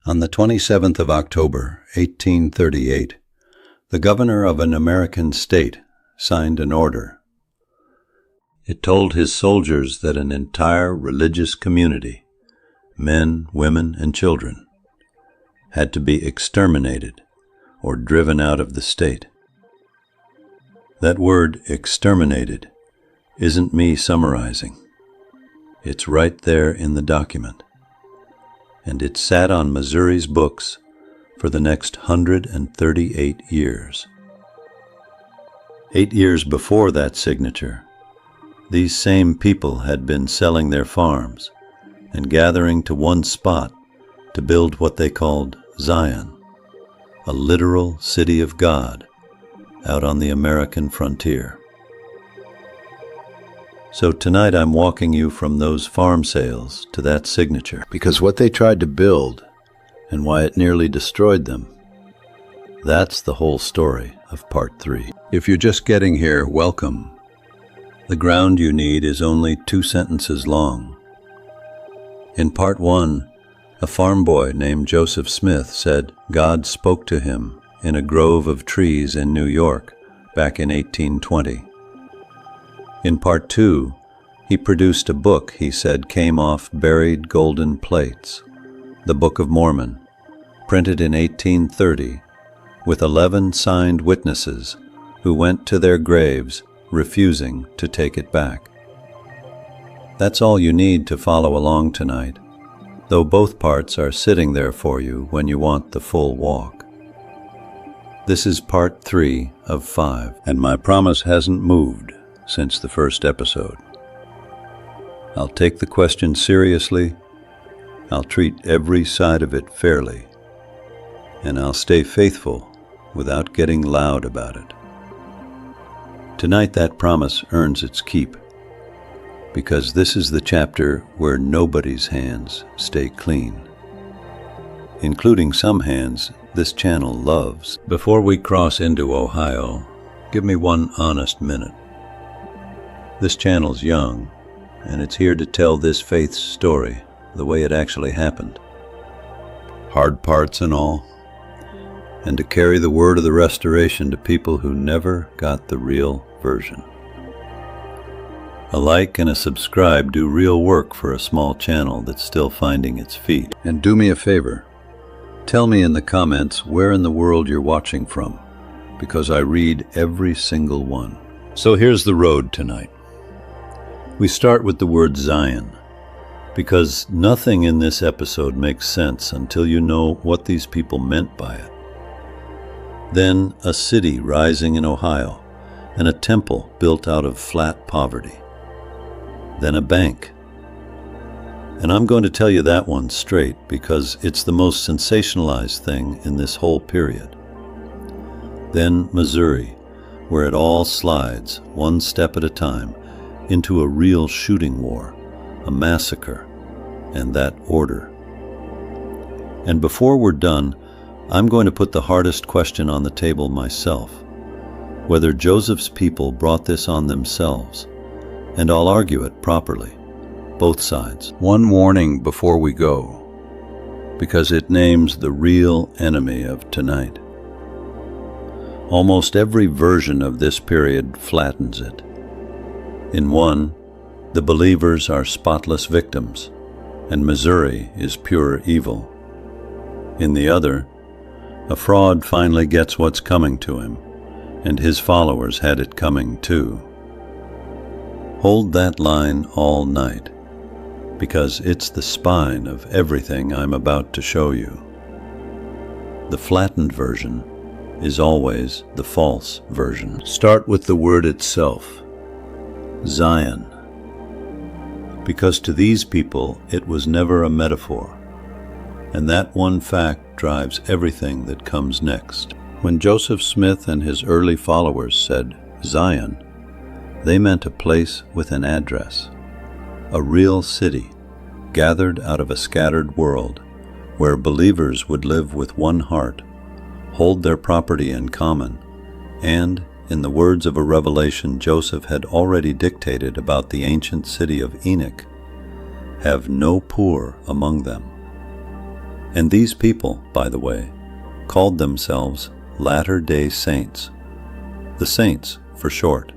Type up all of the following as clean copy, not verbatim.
On the 27th of October, 1838, the governor of an American state signed an order. It told his soldiers that an entire religious community, men, women, and children, had to be exterminated or driven out of the state. That word, exterminated, isn't me summarizing. It's right there in the document. And it sat on Missouri's books for the next 138 years. 8 years before that signature, these same people had been selling their farms and gathering to one spot to build what they called Zion, a literal city of God out on the American frontier. So tonight I'm walking you from those farm sales to that signature, because what they tried to build and why it nearly destroyed them, that's the whole story of Part 3. If you're just getting here, welcome. The ground you need is only 2 sentences long. In Part 1, a farm boy named Joseph Smith said God spoke to him in a grove of trees in New York back in 1820. In Part 2, he produced a book he said came off buried golden plates, the Book of Mormon, printed in 1830, with 11 signed witnesses who went to their graves refusing to take it back. That's all you need to follow along tonight, though both parts are sitting there for you when you want the full walk. This is Part 3 of 5, and my promise hasn't moved since the first episode. I'll take the question seriously, I'll treat every side of it fairly, and I'll stay faithful without getting loud about it. Tonight that promise earns its keep, because this is the chapter where nobody's hands stay clean, including some hands this channel loves. Before we cross into Ohio, give me one honest minute. This channel's young, and it's here to tell this faith's story the way it actually happened. Hard parts and all, and to carry the word of the restoration to people who never got the real version. A like and a subscribe do real work for a small channel that's still finding its feet. And do me a favor, tell me in the comments where in the world you're watching from, because I read every single one. So here's the road tonight. We start with the word Zion, because nothing in this episode makes sense until you know what these people meant by it. Then a city rising in Ohio, and a temple built out of flat poverty. Then a bank. And I'm going to tell you that one straight because it's the most sensationalized thing in this whole period. Then Missouri, where it all slides, one step at a time, into a real shooting war, a massacre, and that order. And before we're done, I'm going to put the hardest question on the table myself, whether Joseph's people brought this on themselves, and I'll argue it properly, both sides. One warning before we go, because it names the real enemy of tonight. Almost every version of this period flattens it. In one, the believers are spotless victims, and Missouri is pure evil. In the other, a fraud finally gets what's coming to him, and his followers had it coming too. Hold that line all night, because it's the spine of everything I'm about to show you. The flattened version is always the false version. Start with the word itself, Zion, because to these people it was never a metaphor, and that one fact drives everything that comes next. When Joseph Smith and his early followers said Zion, they meant a place with an address, a real city gathered out of a scattered world where believers would live with one heart, hold their property in common, and, in the words of a revelation Joseph had already dictated about the ancient city of Enoch, have no poor among them. And these people, by the way, called themselves Latter-day Saints. The Saints, for short.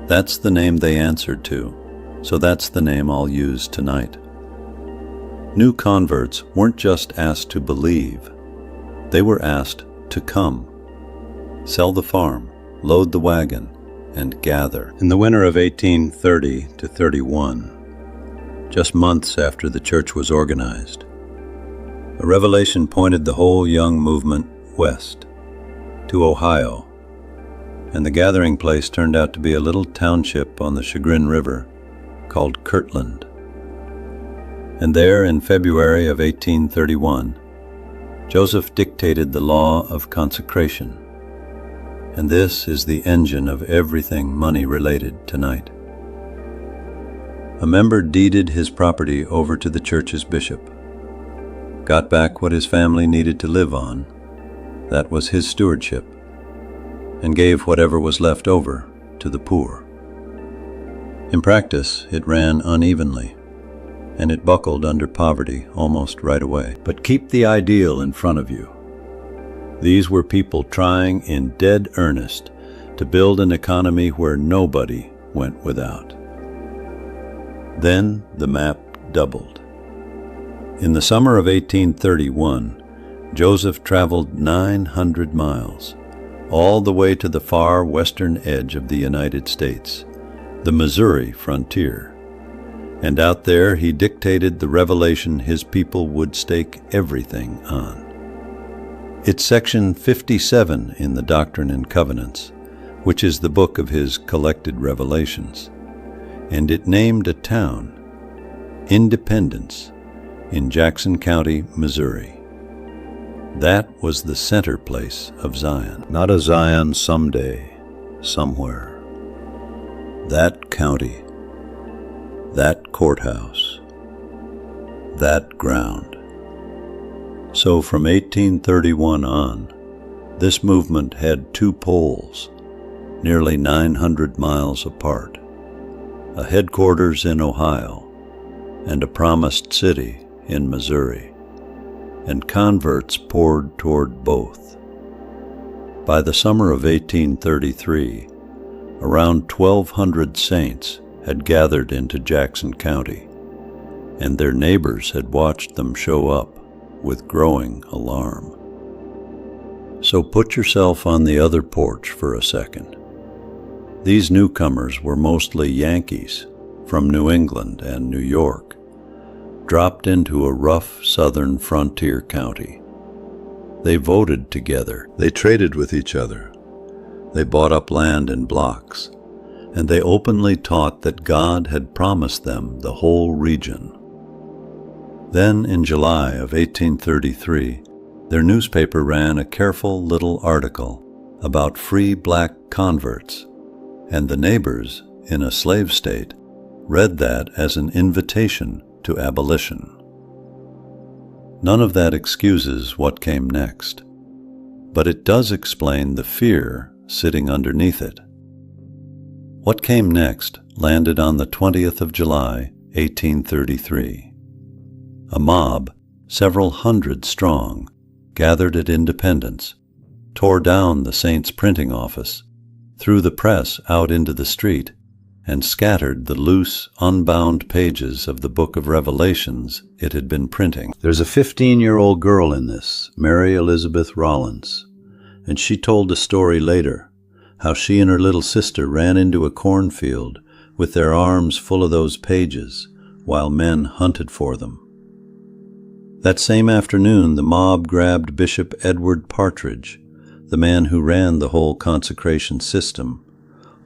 That's the name they answered to, so that's the name I'll use tonight. New converts weren't just asked to believe, they were asked to come. Sell the farm, load the wagon, and gather. In the winter of 1830 to 31, just months after the church was organized, a revelation pointed the whole young movement west, to Ohio, and the gathering place turned out to be a little township on the Chagrin River called Kirtland. And there, in February of 1831, Joseph dictated the law of consecration. And this is the engine of everything money-related tonight. A member deeded his property over to the church's bishop, got back what his family needed to live on, that was his stewardship, and gave whatever was left over to the poor. In practice, it ran unevenly, and it buckled under poverty almost right away. But keep the ideal in front of you. These were people trying in dead earnest to build an economy where nobody went without. Then the map doubled. In the summer of 1831, Joseph traveled 900 miles, all the way to the far western edge of the United States, the Missouri frontier. And out there he dictated the revelation his people would stake everything on. It's section 57 in the Doctrine and Covenants, which is the book of his collected revelations, and it named a town, Independence, in Jackson County, Missouri. That was the center place of Zion. Not a Zion someday, somewhere. That county, that courthouse, that ground. So from 1831 on, this movement had two poles, nearly 900 miles apart, a headquarters in Ohio and a promised city in Missouri, and converts poured toward both. By the summer of 1833, around 1,200 saints had gathered into Jackson County, and their neighbors had watched them show up with growing alarm. So put yourself on the other porch for a second. These newcomers were mostly Yankees from New England and New York, dropped into a rough southern frontier county. They voted together, they traded with each other, they bought up land in blocks, and they openly taught that God had promised them the whole region. Then, in July of 1833, their newspaper ran a careful little article about free black converts, and the neighbors in a slave state read that as an invitation to abolition. None of that excuses what came next, but it does explain the fear sitting underneath it. What came next landed on the 20th of July, 1833. A mob, several hundred strong, gathered at Independence, tore down the Saints' printing office, threw the press out into the street, and scattered the loose, unbound pages of the Book of Revelations it had been printing. There's a 15-year-old girl in this, Mary Elizabeth Rollins, and she told a story later, how she and her little sister ran into a cornfield with their arms full of those pages while men hunted for them. That same afternoon, the mob grabbed Bishop Edward Partridge, the man who ran the whole consecration system,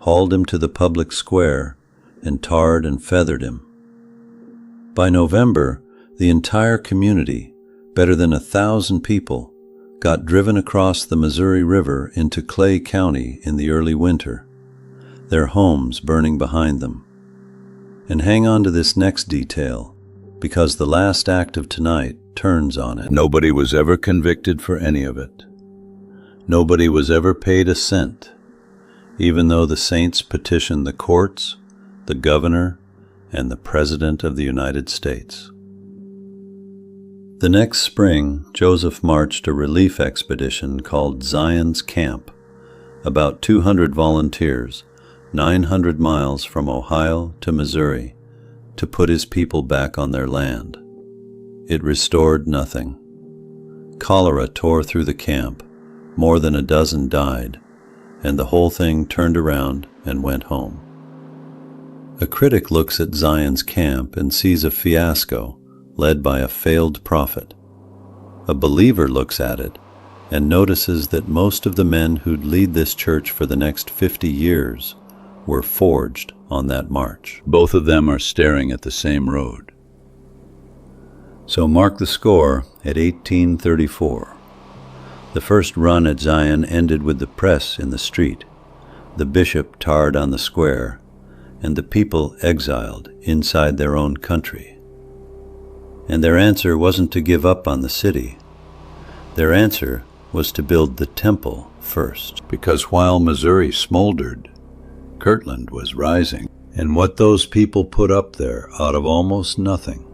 hauled him to the public square, and tarred and feathered him. By November, the entire community, better than 1,000 people, got driven across the Missouri River into Clay County in the early winter, their homes burning behind them. And hang on to this next detail, because the last act of tonight turns on it. Nobody was ever convicted for any of it. Nobody was ever paid a cent, even though the saints petitioned the courts, the governor, and the President of the United States. The next spring, Joseph marched a relief expedition called Zion's Camp, about 200 volunteers, 900 miles from Ohio to Missouri, to put his people back on their land. It restored nothing. Cholera tore through the camp, more than a dozen died, and the whole thing turned around and went home. A critic looks at Zion's Camp and sees a fiasco led by a failed prophet. A believer looks at it and notices that most of the men who'd lead this church for the next 50 years were forged on that march. Both of them are staring at the same road. So mark the score at 1834. The first run at Zion ended with the press in the street, the bishop tarred on the square, and the people exiled inside their own country. And their answer wasn't to give up on the city. Their answer was to build the temple first. Because while Missouri smoldered, Kirtland was rising. And what those people put up there out of almost nothing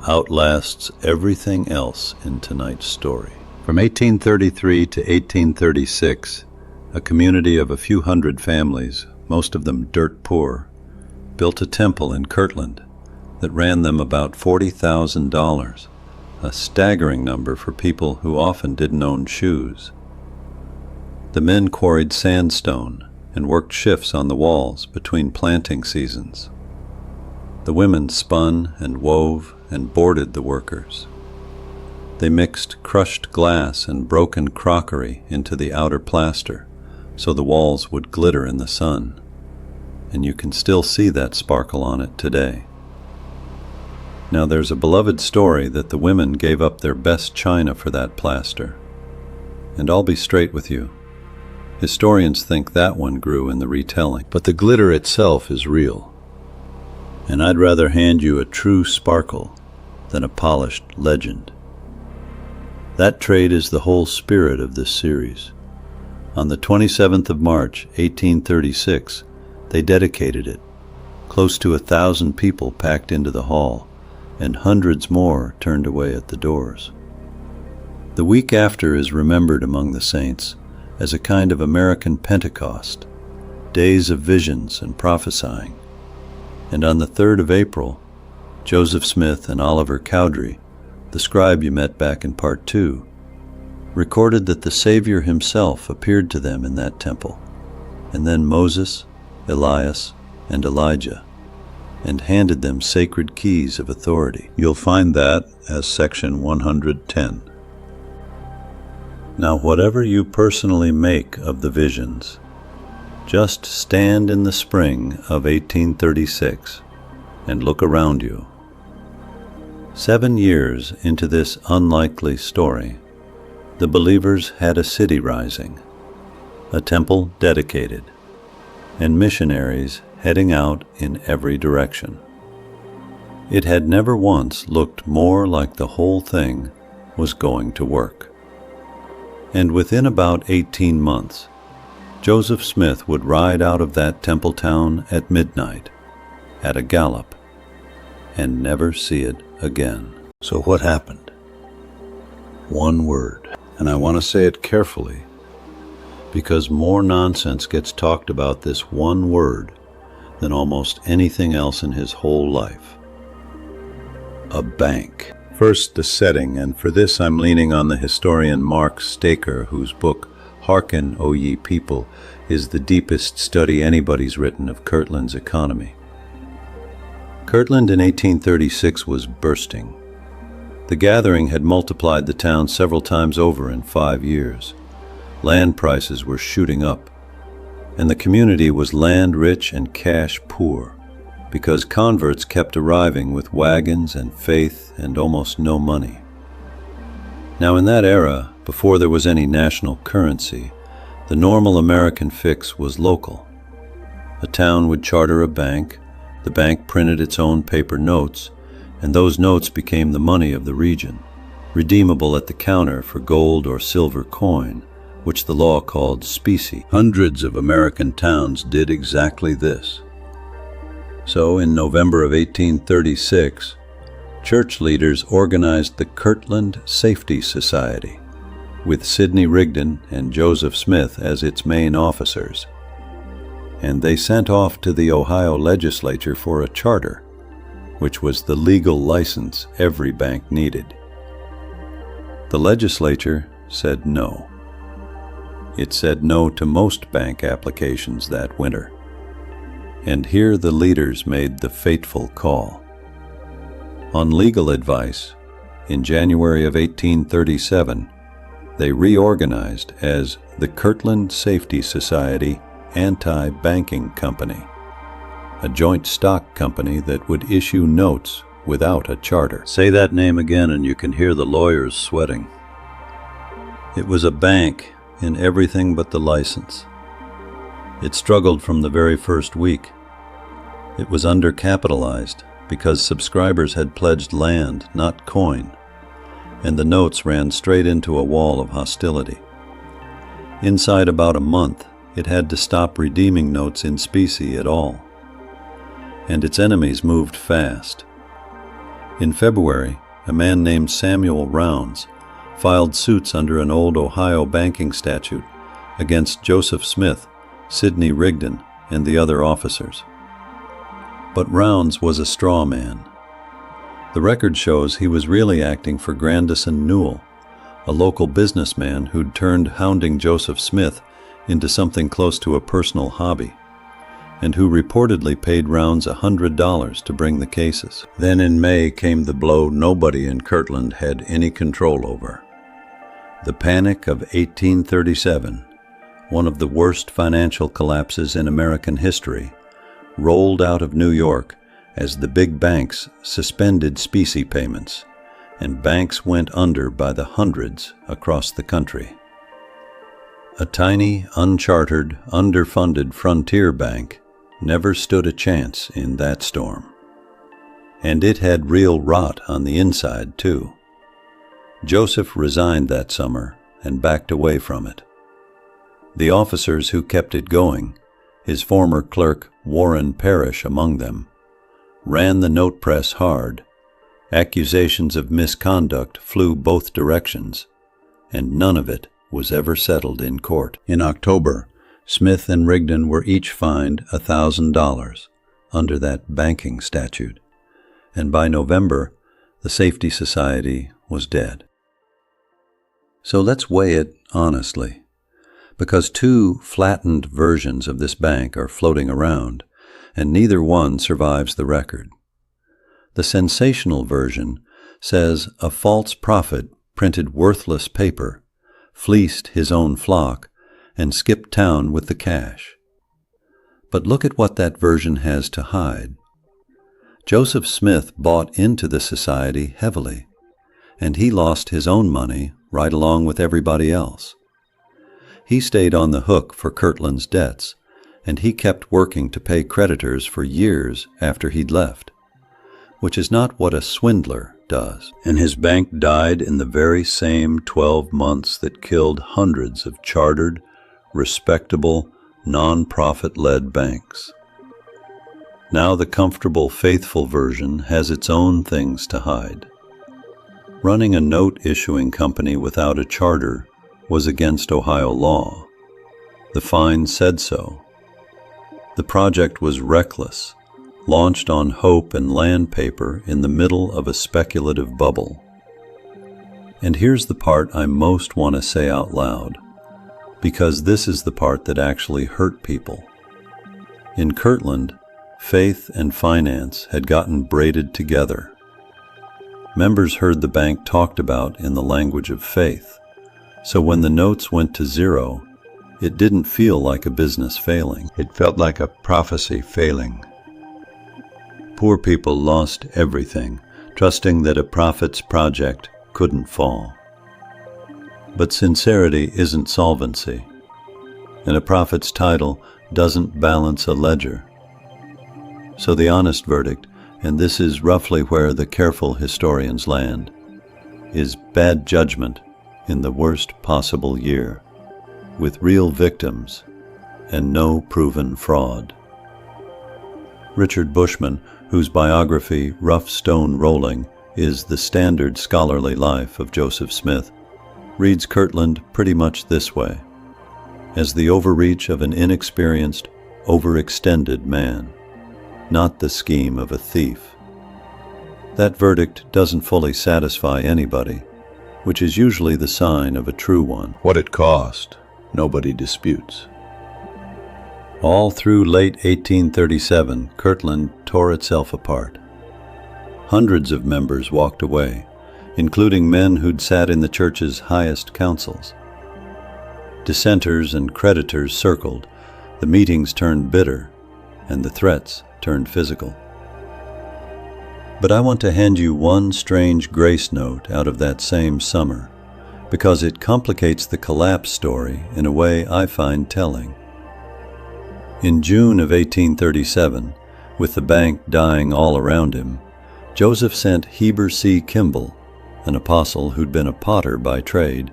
outlasts everything else in tonight's story. From 1833 to 1836, a community of a few hundred families, most of them dirt poor, built a temple in Kirtland that ran them about $40,000, a staggering number for people who often didn't own shoes. The men quarried sandstone and worked shifts on the walls between planting seasons. The women spun and wove and boarded the workers. They mixed crushed glass and broken crockery into the outer plaster so the walls would glitter in the sun, and you can still see that sparkle on it today. Now there's a beloved story that the women gave up their best china for that plaster. And I'll be straight with you. Historians think that one grew in the retelling, but the glitter itself is real. And I'd rather hand you a true sparkle than a polished legend. That trade is the whole spirit of this series. On the 27th of March, 1836, they dedicated it. Close to 1,000 people packed into the hall, and hundreds more turned away at the doors. The week after is remembered among the saints as a kind of American Pentecost, days of visions and prophesying. And on the 3rd of April, Joseph Smith and Oliver Cowdery, the scribe you met back in part 2, recorded that the Savior himself appeared to them in that temple, and then Moses, Elias, and Elijah, and handed them sacred keys of authority. You'll find that as section 110. Now, whatever you personally make of the visions, just stand in the spring of 1836 and look around you. 7 years into this unlikely story, the believers had a city rising, a temple dedicated, and missionaries heading out in every direction. It had never once looked more like the whole thing was going to work. And within about 18 months, Joseph Smith would ride out of that temple town at midnight, at a gallop, and never see it again. So what happened? One word, and I want to say it carefully, because more nonsense gets talked about this one word than almost anything else in his whole life. A bank. First, the setting, and for this I'm leaning on the historian Mark Staker, whose book, Hearken, O Ye People, is the deepest study anybody's written of Kirtland's economy. Kirtland in 1836 was bursting. The gathering had multiplied the town several times over in 5 years. Land prices were shooting up, and the community was land rich and cash poor, because converts kept arriving with wagons and faith and almost no money. Now in that era, before there was any national currency, the normal American fix was local. A town would charter a bank, the bank printed its own paper notes, and those notes became the money of the region, redeemable at the counter for gold or silver coin, which the law called specie. Hundreds of American towns did exactly this. So in November of 1836, church leaders organized the Kirtland Safety Society, with Sidney Rigdon and Joseph Smith as its main officers. And they sent off to the Ohio legislature for a charter, which was the legal license every bank needed. The legislature said no. It said no to most bank applications that winter. And here the leaders made the fateful call. On legal advice, in January of 1837, they reorganized as the Kirtland Safety Society Anti-Banking Company, a joint stock company that would issue notes without a charter. Say that name again and you can hear the lawyers sweating. It was a bank in everything but the license. It struggled from the very first week. It was undercapitalized because subscribers had pledged land, not coin, and the notes ran straight into a wall of hostility. Inside about a month, it had to stop redeeming notes in specie at all. And its enemies moved fast. In February, a man named Samuel Rounds filed suits under an old Ohio banking statute against Joseph Smith, Sidney Rigdon, and the other officers. But Rounds was a straw man. The record shows he was really acting for Grandison Newell, a local businessman who'd turned hounding Joseph Smith into something close to a personal hobby, and who reportedly paid Rounds $100 to bring the cases. Then in May came the blow nobody in Kirtland had any control over. The Panic of 1837, one of the worst financial collapses in American history, rolled out of New York as the big banks suspended specie payments, and banks went under by the hundreds across the country. A tiny, unchartered, underfunded frontier bank never stood a chance in that storm. And it had real rot on the inside, too. Joseph resigned that summer and backed away from it. The officers who kept it going, his former clerk Warren Parrish among them, ran the note press hard. Accusations of misconduct flew both directions, and none of it was ever settled in court. In October, Smith and Rigdon were each fined $1,000 under that banking statute, and by November, the Safety Society was dead. So let's weigh it honestly, because two flattened versions of this bank are floating around, and neither one survives the record. The sensational version says a false prophet printed worthless paper, fleeced his own flock, and skipped town with the cash. But look at what that version has to hide. Joseph Smith bought into the society heavily, and he lost his own money right along with everybody else. He stayed on the hook for Kirtland's debts, and he kept working to pay creditors for years after he'd left, which is not what a swindler does. And his bank died in the very same 12 months that killed hundreds of chartered, respectable, non-profit-led banks. Now the comfortable, faithful version has its own things to hide. Running a note-issuing company without a charter was against Ohio law. The fine said so. The project was reckless, launched on hope and land paper in the middle of a speculative bubble. And here's the part I most want to say out loud, because this is the part that actually hurt people. In Kirtland, faith and finance had gotten braided together. Members heard the bank talked about in the language of faith, so when the notes went to zero, it didn't feel like a business failing. It felt like a prophecy failing. Poor people lost everything, trusting that a prophet's project couldn't fall. But sincerity isn't solvency, and a prophet's title doesn't balance a ledger. So the honest verdict, and this is roughly where the careful historians land, is bad judgment in the worst possible year, with real victims and no proven fraud. Richard Bushman, whose biography Rough Stone Rolling is The Standard Scholarly Life of Joseph Smith, reads Kirtland pretty much this way: as the overreach of an inexperienced, overextended man, not the scheme of a thief. That verdict doesn't fully satisfy anybody, which is usually the sign of a true one. What it cost, nobody disputes. All through late 1837, Kirtland tore itself apart. Hundreds of members walked away, including men who'd sat in the church's highest councils. Dissenters and creditors circled, the meetings turned bitter, and the threats turned physical. But I want to hand you one strange grace note out of that same summer, because it complicates the collapse story in a way I find telling. In June of 1837, with the bank dying all around him, Joseph sent Heber C. Kimball, an apostle who'd been a potter by trade,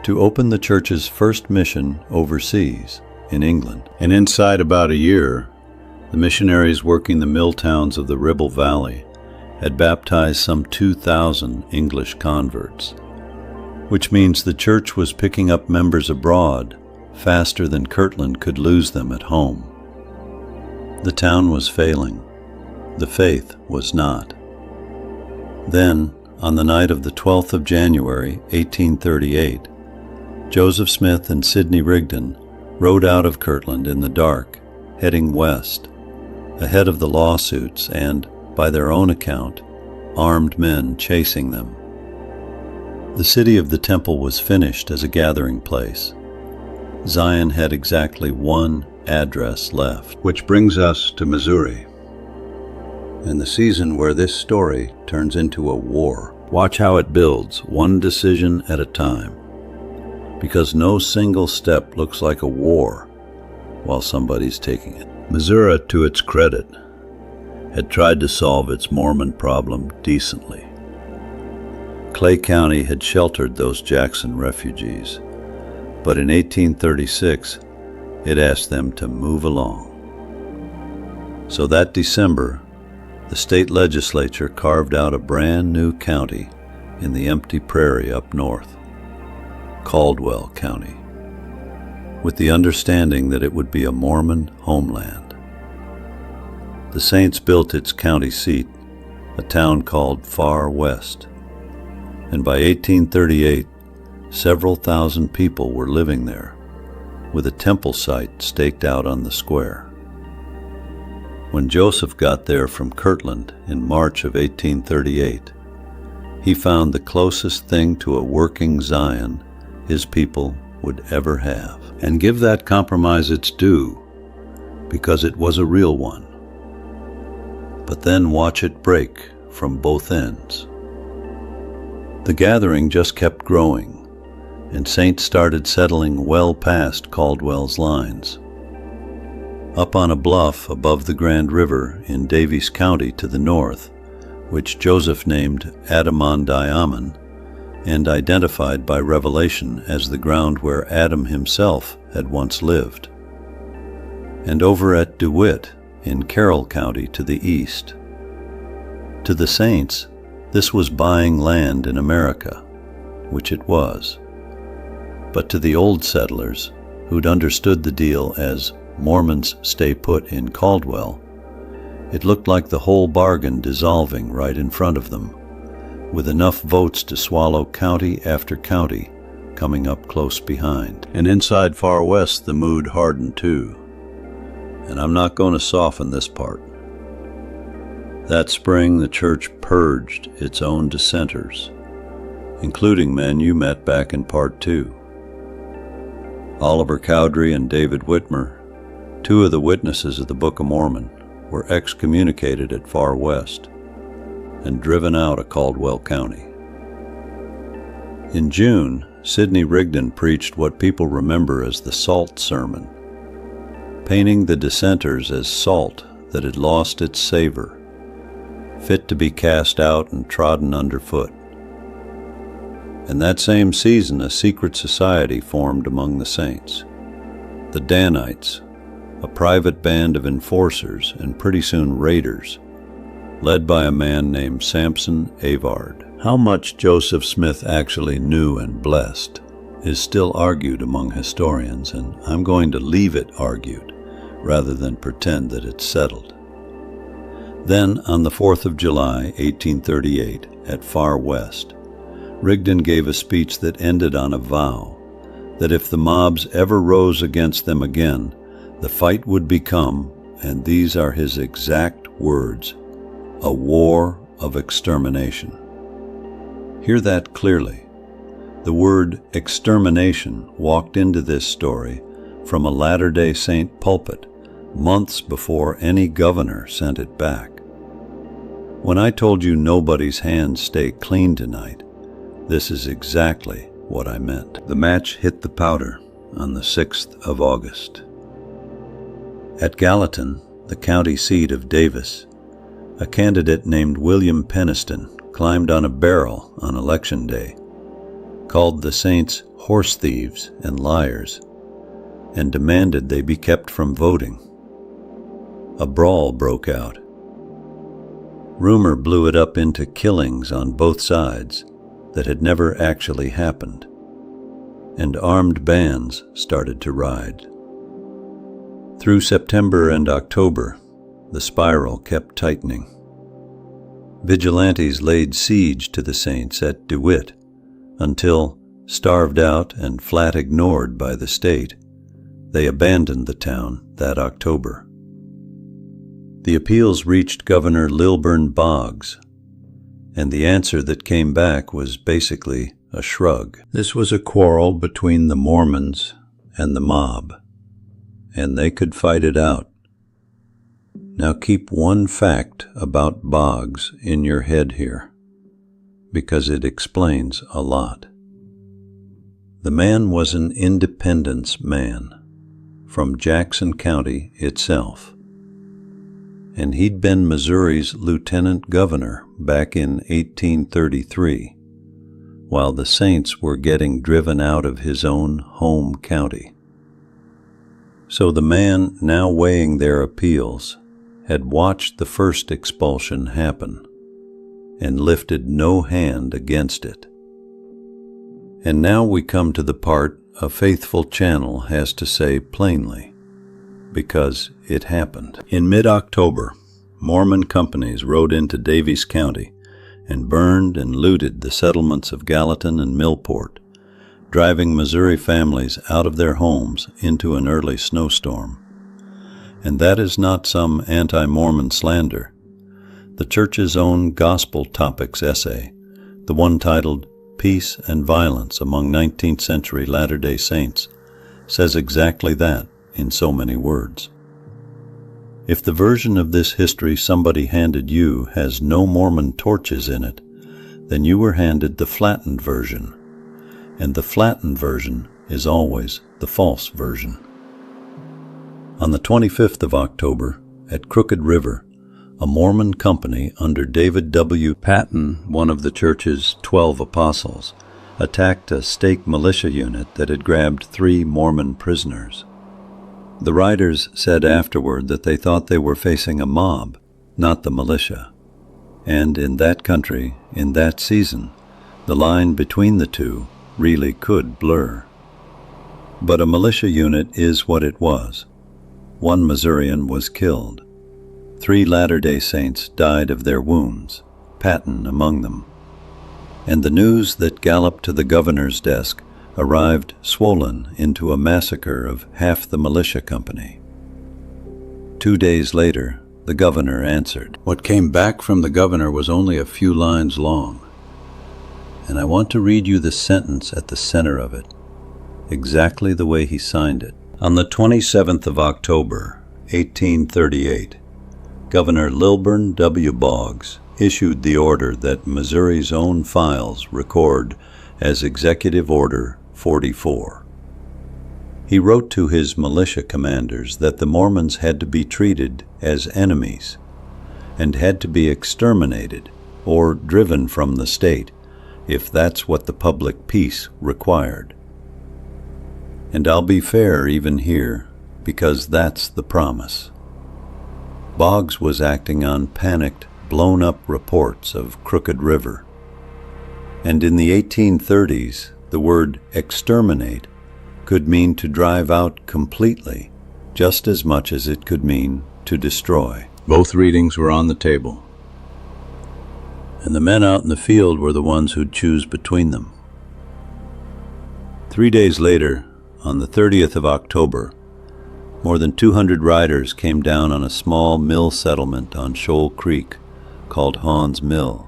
to open the church's first mission overseas, in England. And inside about a year, the missionaries working the mill towns of the Ribble Valley had baptized some 2,000 English converts, which means the church was picking up members abroad faster than Kirtland could lose them at home. The town was failing. The faith was not. Then, on the night of the 12th of January, 1838, Joseph Smith and Sidney Rigdon rode out of Kirtland in the dark, heading west, ahead of the lawsuits and, by their own account, armed men chasing them. The city of the temple was finished as a gathering place. Zion had exactly one address left, which brings us to Missouri, and the season where this story turns into a war. Watch how it builds, one decision at a time, because no single step looks like a war while somebody's taking it. Missouri, to its credit, had tried to solve its Mormon problem decently. Clay County had sheltered those Jackson refugees, but in 1836, it asked them to move along. So that December, the state legislature carved out a brand new county in the empty prairie up north, Caldwell County, with the understanding that it would be a Mormon homeland. The Saints built its county seat, a town called Far West, and by 1838, several thousand people were living there, with a temple site staked out on the square. When Joseph got there from Kirtland in March of 1838, he found the closest thing to a working Zion his people would ever have. And give that compromise its due, because it was a real one. But then watch it break from both ends. The gathering just kept growing, and Saints started settling well past Caldwell's lines. Up on a bluff above the Grand River in Daviess County to the north, which Joseph named Adam-on-Diamond, and identified by Revelation as the ground where Adam himself had once lived. And over at DeWitt in Carroll County to the east. To the Saints, this was buying land in America, which it was. But to the old settlers, who'd understood the deal as Mormons stay put in Caldwell, it looked like the whole bargain dissolving right in front of them, with enough votes to swallow county after county coming up close behind. And inside Far West, the mood hardened too. And I'm not going to soften this part. That spring, the church purged its own dissenters, including men you met back in Part 2. Oliver Cowdery and David Whitmer, two of the witnesses of the Book of Mormon, were excommunicated at Far West and driven out of Caldwell County. In June, Sidney Rigdon preached what people remember as the Salt Sermon, painting the dissenters as salt that had lost its savor, fit to be cast out and trodden underfoot. And that same season, a secret society formed among the saints, the Danites, a private band of enforcers and pretty soon raiders, led by a man named Samson Avard. How much Joseph Smith actually knew and blessed is still argued among historians, and I'm going to leave it argued rather than pretend that it's settled. Then, on the 4th of July, 1838, at Far West, Rigdon gave a speech that ended on a vow that if the mobs ever rose against them again, the fight would become, and these are his exact words, a war of extermination. Hear that clearly. The word extermination walked into this story from a Latter-day Saint pulpit months before any governor sent it back. When I told you nobody's hands stay clean tonight, this is exactly what I meant. The match hit the powder on the 6th of August. At Gallatin, the county seat of Davis, a candidate named William Peniston climbed on a barrel on election day, called the saints horse thieves and liars, and demanded they be kept from voting. A brawl broke out. Rumor blew it up into killings on both sides that had never actually happened, and armed bands started to ride. Through September and October, the spiral kept tightening. Vigilantes laid siege to the saints at DeWitt until, starved out and flat ignored by the state, they abandoned the town that October. The appeals reached Governor Lilburn Boggs, and the answer that came back was basically a shrug. This was a quarrel between the Mormons and the mob, and they could fight it out. Now keep one fact about Boggs in your head here, because it explains a lot. The man was an independence man from Jackson County itself, and he'd been Missouri's lieutenant governor back in 1833, while the Saints were getting driven out of his own home county. So the man now weighing their appeals had watched the first expulsion happen and lifted no hand against it. And now we come to the part a faithful channel has to say plainly, because it happened. In mid-October, Mormon companies rode into Daviess County and burned and looted the settlements of Gallatin and Millport, driving Missouri families out of their homes into an early snowstorm. And that is not some anti-Mormon slander. The church's own Gospel Topics essay, the one titled Peace and Violence Among 19th Century Latter-day Saints, says exactly that in so many words. If the version of this history somebody handed you has no Mormon torches in it, then you were handed the flattened version, and the flattened version is always the false version. On the 25th of October, at Crooked River, a Mormon company under David W. Patton, one of the church's 12 apostles, attacked a stake militia unit that had grabbed 3 Mormon prisoners. The writers said afterward that they thought they were facing a mob, not the militia. And in that country, in that season, the line between the two really could blur. But a militia unit is what it was. 1 Missourian was killed. 3 Latter-day Saints died of their wounds, Patton among them. And the news that galloped to the governor's desk arrived swollen into a massacre of half the militia company. 2 days later, the governor answered. What came back from the governor was only a few lines long, and I want to read you the sentence at the center of it, exactly the way he signed it. On the 27th of October, 1838, Governor Lilburn W. Boggs issued the order that Missouri's own files record as Executive Order 44. He wrote to his militia commanders that the Mormons had to be treated as enemies and had to be exterminated or driven from the state if that's what the public peace required. And I'll be fair even here, because that's the promise. Boggs was acting on panicked blown-up reports of Crooked River. And in the 1830s, the word exterminate could mean to drive out completely, just as much as it could mean to destroy. Both readings were on the table, and the men out in the field were the ones who'd choose between them. 3 days later, on the 30th of October, more than 200 riders came down on a small mill settlement on Shoal Creek called Hawn's Mill.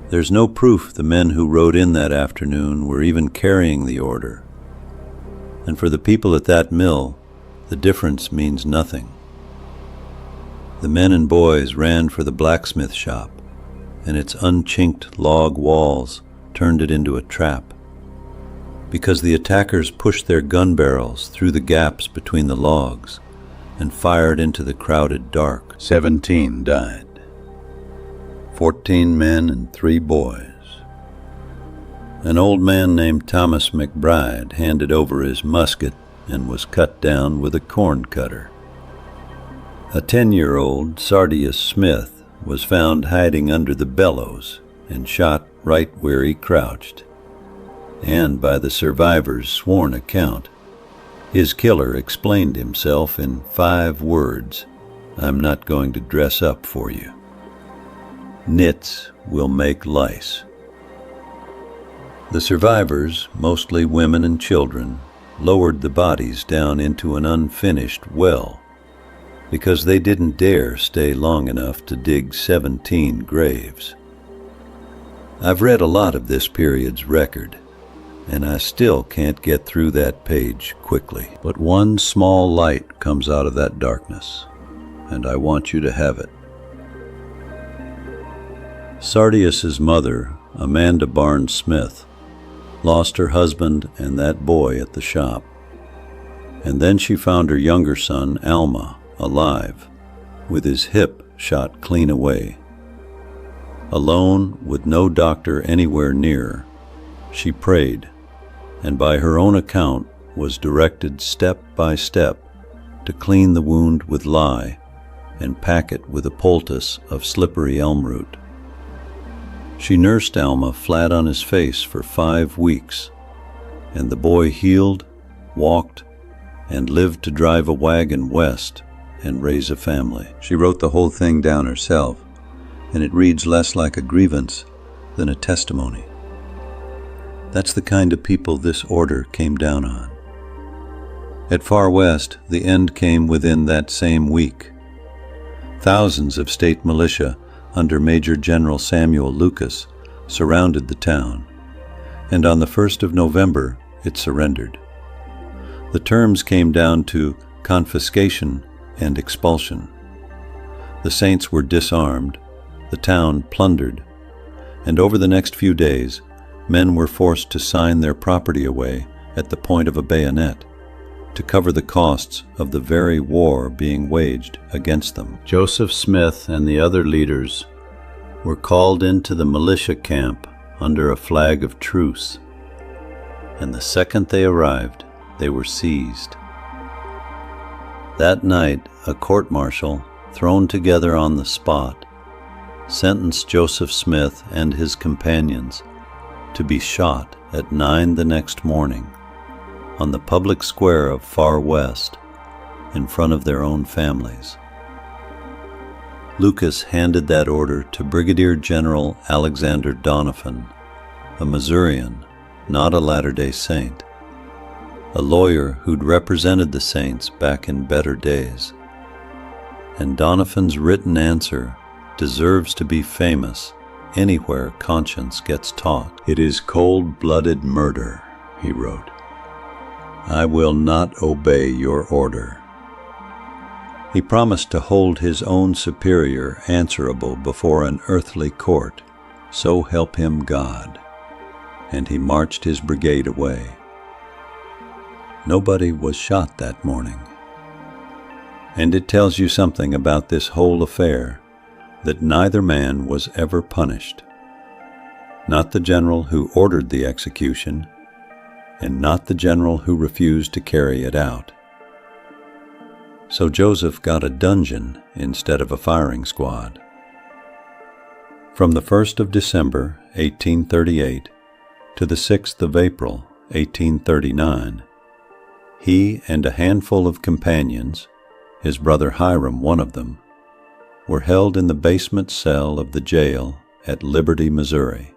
There's no proof the men who rode in that afternoon were even carrying the order. And for the people at that mill, the difference means nothing. The men and boys ran for the blacksmith shop, and its unchinked log walls turned it into a trap. Because the attackers pushed their gun barrels through the gaps between the logs and fired into the crowded dark. 17 died. 14 men and 3 boys. An old man named Thomas McBride handed over his musket and was cut down with a corn cutter. A 10-year-old, Sardius Smith, was found hiding under the bellows and shot right where he crouched. And by the survivor's sworn account, his killer explained himself in 5 words: "I'm not going to dress up for you. Nits will make lice." The survivors, mostly women and children, lowered the bodies down into an unfinished well because they didn't dare stay long enough to dig 17 graves. I've read a lot of this period's record, and I still can't get through that page quickly. But one small light comes out of that darkness, and I want you to have it. Sardius's mother, Amanda Barnes Smith, lost her husband and that boy at the shop, and then she found her younger son, Alma, alive, with his hip shot clean away. Alone, with no doctor anywhere near, she prayed, and by her own account was directed step by step to clean the wound with lye and pack it with a poultice of slippery elm root. She nursed Alma flat on his face for 5 weeks, and the boy healed, walked, and lived to drive a wagon west and raise a family. She wrote the whole thing down herself, and it reads less like a grievance than a testimony. That's the kind of people this order came down on. At Far West, the end came within that same week. Thousands of state militia under Major General Samuel Lucas surrounded the town, and on the 1st of November it surrendered. The terms came down to confiscation and expulsion. The saints were disarmed, the town plundered, and over the next few days, men were forced to sign their property away at the point of a bayonet to cover the costs of the very war being waged against them. Joseph Smith and the other leaders were called into the militia camp under a flag of truce, and the second they arrived, they were seized. That night, a court-martial, thrown together on the spot, sentenced Joseph Smith and his companions to be shot at 9 the next morning on the public square of Far West in front of their own families. Lucas handed that order to Brigadier General Alexander Donovan, a Missourian, not a Latter-day Saint, a lawyer who'd represented the Saints back in better days. And Donovan's written answer deserves to be famous anywhere conscience gets taught. "It is cold-blooded murder," he wrote. "I will not obey your order." He promised to hold his own superior answerable before an earthly court, so help him God, and he marched his brigade away. Nobody was shot that morning. And it tells you something about this whole affair, that neither man was ever punished. Not the general who ordered the execution, and not the general who refused to carry it out. So Joseph got a dungeon instead of a firing squad. From the 1st of December, 1838, to the 6th of April, 1839, he and a handful of companions, his brother Hiram one of them, were held in the basement cell of the jail at Liberty, Missouri.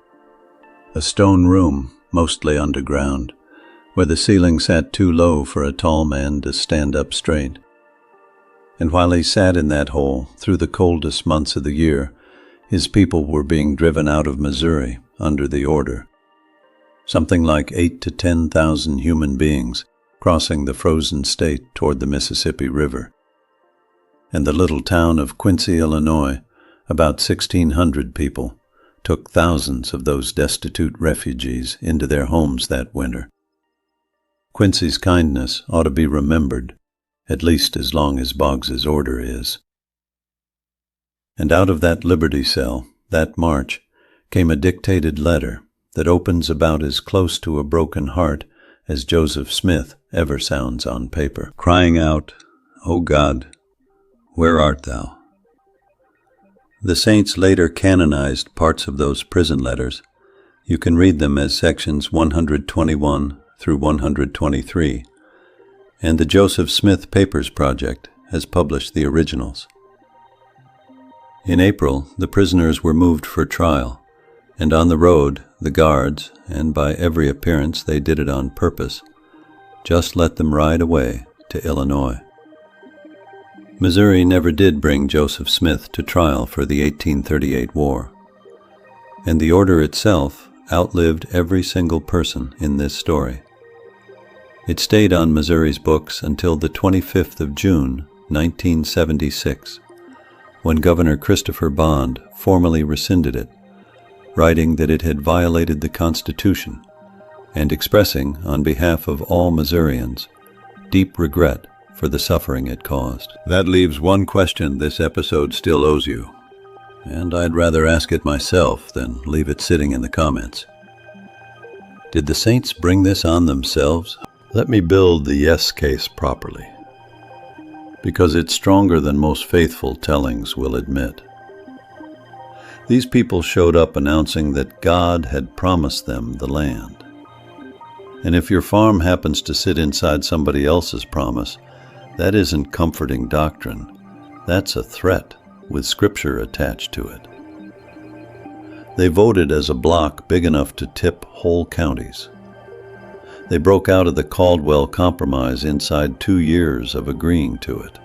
A stone room, mostly underground, where the ceiling sat too low for a tall man to stand up straight. And while he sat in that hole through the coldest months of the year, his people were being driven out of Missouri under the order. Something like 8,000 to 10,000 human beings crossing the frozen state toward the Mississippi River. And the little town of Quincy, Illinois, about 1,600 people, took thousands of those destitute refugees into their homes that winter. Quincy's kindness ought to be remembered, at least as long as Boggs's order is. And out of that Liberty cell, that March, came a dictated letter that opens about as close to a broken heart as Joseph Smith ever sounds on paper, crying out, "O God, where art thou?" The saints later canonized parts of those prison letters. You can read them as sections 121 through 123, and the Joseph Smith Papers Project has published the originals. In April, the prisoners were moved for trial, and on the road, the guards, and by every appearance they did it on purpose, just let them ride away to Illinois. Missouri never did bring Joseph Smith to trial for the 1838 war, and the order itself outlived every single person in this story. It stayed on Missouri's books until the 25th of June, 1976, when Governor Christopher Bond formally rescinded it, writing that it had violated the Constitution and expressing, on behalf of all Missourians, deep regret for the suffering it caused. That leaves one question this episode still owes you, and I'd rather ask it myself than leave it sitting in the comments. Did the saints bring this on themselves? Let me build the yes case properly, because it's stronger than most faithful tellings will admit. These people showed up announcing that God had promised them the land. And if your farm happens to sit inside somebody else's promise, that isn't comforting doctrine. That's a threat with Scripture attached to it. They voted as a bloc big enough to tip whole counties. They broke out of the Caldwell Compromise inside 2 years of agreeing to it.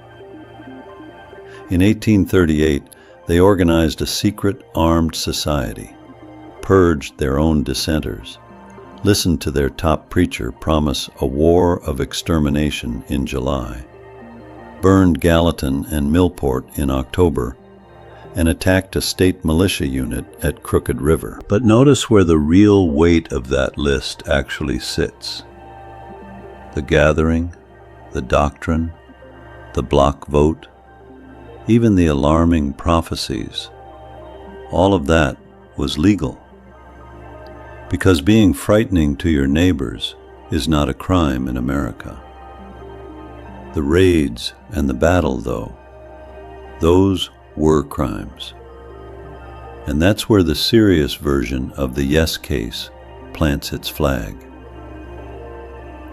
In 1838, they organized a secret armed society, purged their own dissenters, listened to their top preacher promise a war of extermination in July, burned Gallatin and Millport in October, and attacked a state militia unit at Crooked River. But notice where the real weight of that list actually sits. The gathering, the doctrine, the block vote, even the alarming prophecies, all of that was legal. Because being frightening to your neighbors is not a crime in America. The raids and the battle, though, those were crimes. And that's where the serious version of the yes case plants its flag.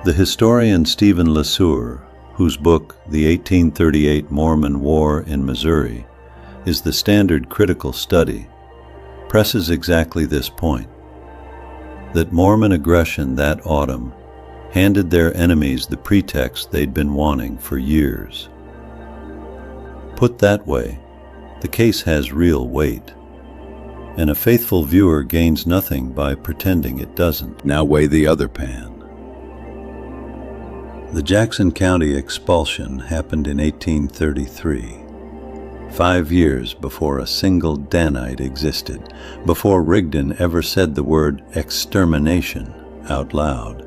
The historian Stephen LeSueur, whose book, The 1838 Mormon War in Missouri, is the standard critical study, presses exactly this point, that Mormon aggression that autumn handed their enemies the pretext they'd been wanting for years. Put that way, the case has real weight, and a faithful viewer gains nothing by pretending it doesn't. Now weigh the other pan. The Jackson County expulsion happened in 1833, 5 years before a single Danite existed, before Rigdon ever said the word extermination out loud,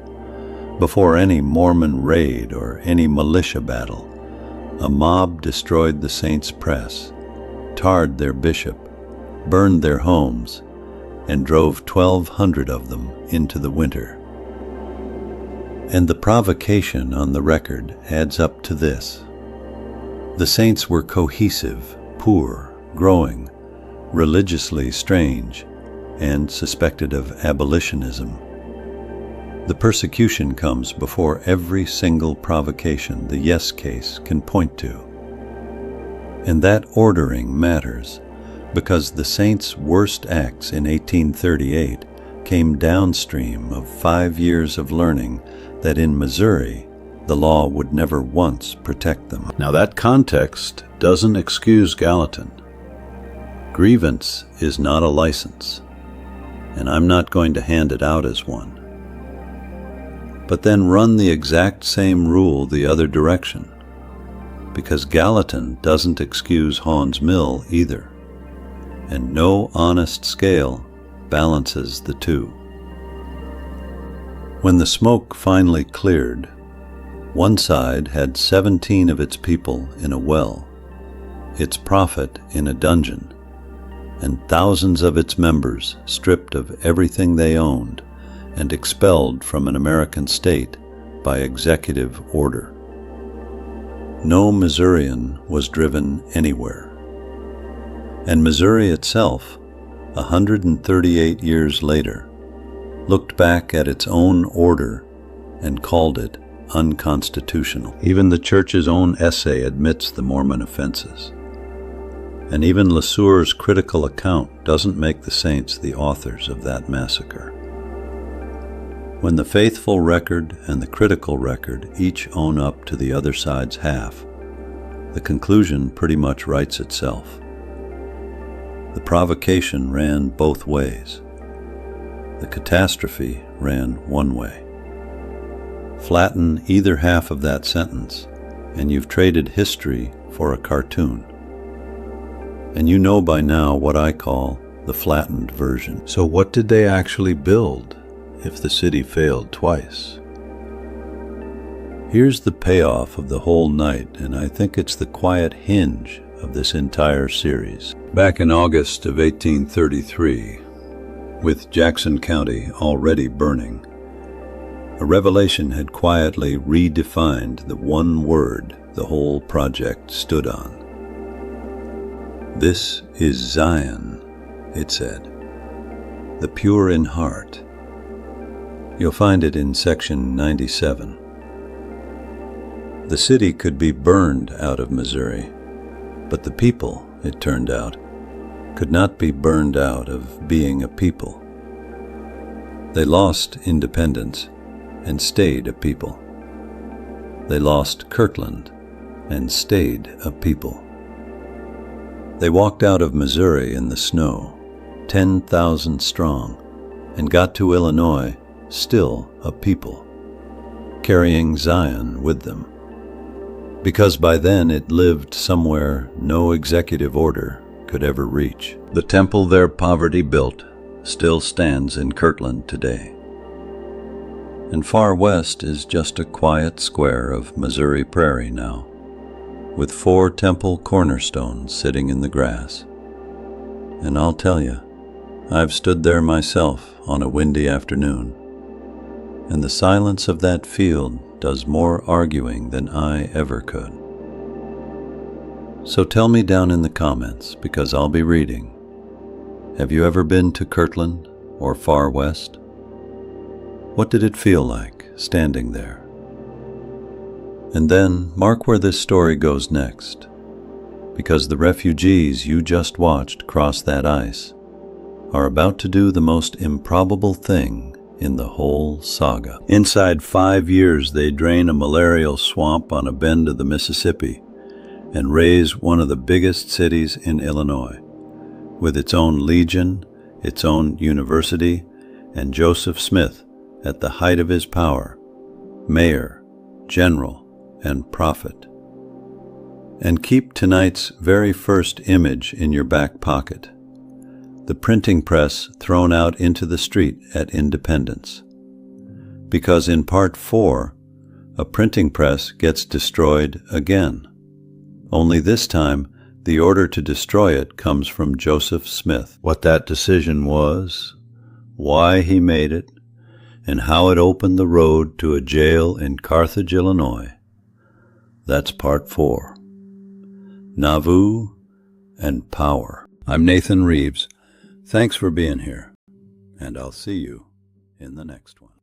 before any Mormon raid or any militia battle. A mob destroyed the Saints' press, tarred their bishop, burned their homes, and drove 1,200 of them into the winter. And the provocation on the record adds up to this. The saints were cohesive, poor, growing, religiously strange, and suspected of abolitionism. The persecution comes before every single provocation the yes case can point to. And that ordering matters, because the saints' worst acts in 1838 came downstream of 5 years of learning that in Missouri the law would never once protect them. Now that context doesn't excuse Gallatin. Grievance is not a license, and I'm not going to hand it out as one. But then run the exact same rule the other direction, because Gallatin doesn't excuse Hawn's mill either, and no honest scale balances the two. When the smoke finally cleared, one side had 17 of its people in a well, its prophet in a dungeon, and thousands of its members stripped of everything they owned and expelled from an American state by executive order. No Missourian was driven anywhere. And Missouri itself, 138 years later, looked back at its own order and called it unconstitutional. Even the church's own essay admits the Mormon offenses. And even LeSueur's critical account doesn't make the saints the authors of that massacre. When the faithful record and the critical record each own up to the other side's half, the conclusion pretty much writes itself. The provocation ran both ways. The catastrophe ran one way. Flatten either half of that sentence, and you've traded history for a cartoon. And you know by now what I call the flattened version. So what did they actually build if the city failed twice? Here's the payoff of the whole night, and I think it's the quiet hinge of this entire series. Back in August of 1833, with Jackson County already burning, a revelation had quietly redefined the one word the whole project stood on. "This is Zion," it said, "the pure in heart." You'll find it in section 97. The city could be burned out of Missouri, but the people, it turned out, could not be burned out of being a people. They lost independence and stayed a people. They lost Kirtland and stayed a people. They walked out of Missouri in the snow, 10,000 strong, and got to Illinois still a people, carrying Zion with them, because by then it lived somewhere no executive order could ever reach. The temple their poverty built still stands in Kirtland today. And far west is just a quiet square of Missouri prairie now, with 4 temple cornerstones sitting in the grass. And I'll tell you, I've stood there myself on a windy afternoon, and the silence of that field does more arguing than I ever could. So tell me down in the comments, because I'll be reading. Have you ever been to Kirtland or far west? What did it feel like standing there? And then mark where this story goes next, because the refugees you just watched cross that ice are about to do the most improbable thing in the whole saga. Inside 5 years, they drain a malarial swamp on a bend of the Mississippi and raise one of the biggest cities in Illinois, with its own legion, its own university, and Joseph Smith at the height of his power, mayor, general, and prophet. And keep tonight's very first image in your back pocket: the printing press thrown out into the street at Independence. Because in part 4, a printing press gets destroyed again. Only this time, the order to destroy it comes from Joseph Smith. What that decision was, why he made it, and how it opened the road to a jail in Carthage, Illinois, that's part 4. Nauvoo, and power. I'm Nathan Reeves. Thanks for being here, and I'll see you in the next one.